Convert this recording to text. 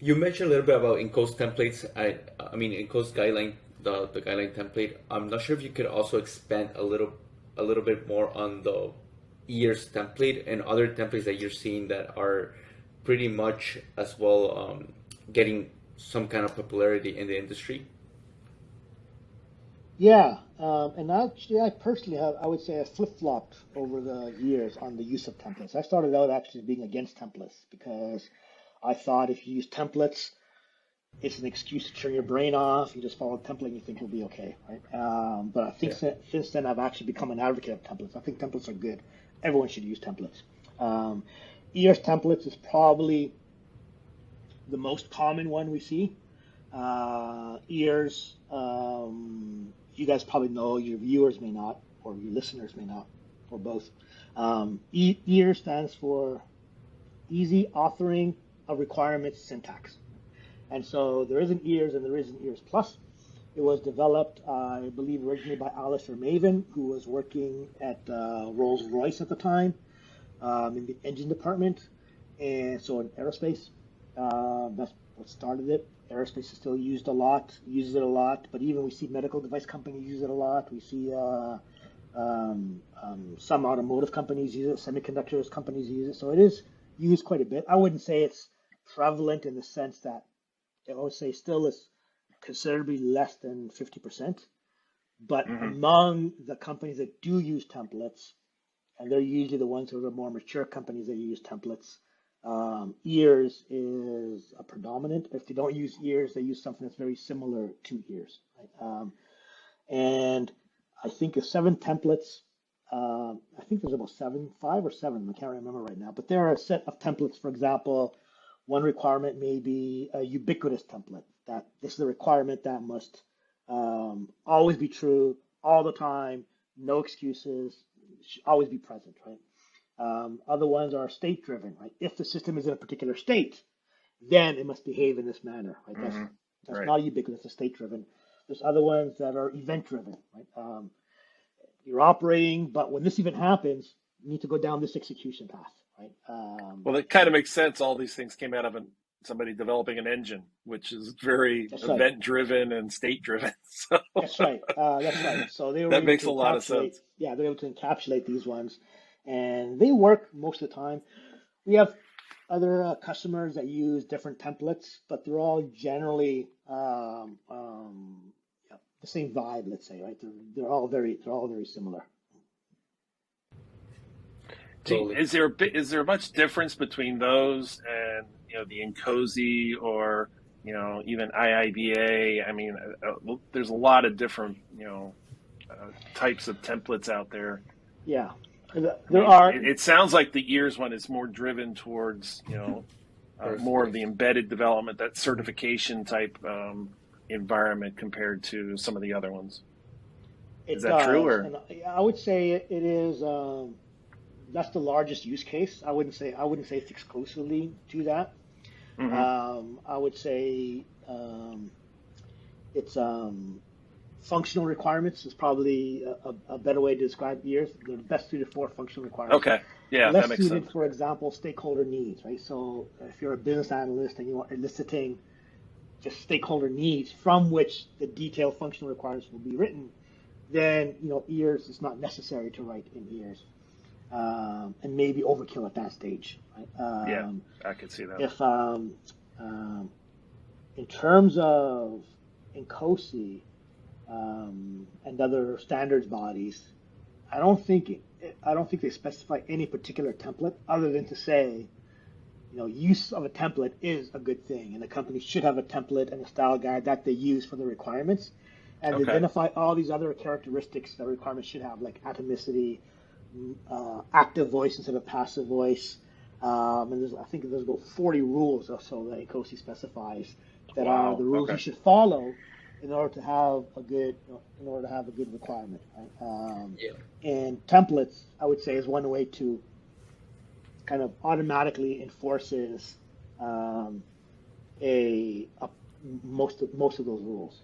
You mentioned a little bit about enclosed templates. I mean enclosed guideline, the guideline template. I'm not sure if you could also expand a little bit more on the years template and other templates that you're seeing that are pretty much as well getting some kind of popularity in the industry. Yeah, and actually, I personally have, I would say, I flip-flopped over the years on the use of templates. I started out actually being against templates because I thought if you use templates, it's an excuse to turn your brain off. You just follow a template and you think you'll be okay, right? But I think Yeah. since then, I've actually become an advocate of templates. I think templates are good. Everyone should use templates. Um, ERS templates is probably the most common one we see. ERS, you guys probably know, your viewers may not, or your listeners may not, or both. ERS stands for Easy Authoring of Requirements Syntax. And so there is an ERS and there is an ERS Plus. It was developed, I believe, originally by Alistair Maven, who was working at Rolls-Royce at the time in the engine department, and so in aerospace. That's what started it. Aerospace is still used a lot, uses it a lot, but even we see medical device companies use it a lot. We see some automotive companies use it, semiconductors companies use it, so it is used quite a bit. I wouldn't say it's prevalent in the sense that I would say still is considerably less than 50%, but among the companies that do use templates, and they're usually the ones who are the more mature companies that use templates, ERS is a predominant. If they don't use ERS, they use something that's very similar to ERS. Right? And I think of 7 templates. I think there's about 5 or 7. I can't remember right now. But there are a set of templates. For example, one requirement may be a ubiquitous template. That this is a requirement that must always be true all the time, no excuses, should always be present, right? Other ones are state driven, right? If the system is in a particular state, then it must behave in this manner, right? That's Right. not ubiquitous, it's state driven. There's other ones that are event driven, right? You're operating, but when this event happens, you need to go down this execution path, right? Well, it kind of makes sense. All these things came out of somebody developing an engine, which is very That's right. event-driven and state-driven. So That's right. That's right. So they were that able makes to a lot of encapsulate, sense. yeah, they're able to encapsulate these ones, and they work most of the time. We have other customers that use different templates, but they're all generally yeah, the same vibe, let's say, right? They're all very similar. Totally. Is there much difference between those and the Nkosi or even IIBA? I mean, there's a lot of different types of templates out there. Yeah, I there mean, are. it sounds like the EARS one is more driven towards more of the embedded development, that certification type environment compared to some of the other ones. It Is that true, does, or? and I would say it is. That's the largest use case. I wouldn't say it's exclusively to that. I would say it's functional requirements is probably a better way to describe EARS. They're the best suited for functional requirements. Okay, yeah, Less that makes suited, sense. for example, stakeholder needs, right? So if you're a business analyst and you are eliciting just stakeholder needs from which the detailed functional requirements will be written, then EARS is not necessary to write in EARS. And maybe overkill at that stage. Right? Yeah, I could see that. If in terms of Nkosi and other standards bodies, I don't think they specify any particular template other than to say, use of a template is a good thing, and the company should have a template and a style guide that they use for the requirements, and they Okay. identify all these other characteristics that requirements should have, like atomicity, active voice instead of passive voice, and I think there's about 40 rules or so that Nkosi specifies that are Wow. the rules Okay. you should follow in order to have a good requirement. Right? Yeah. And templates, I would say, is one way to kind of automatically enforces most of those rules.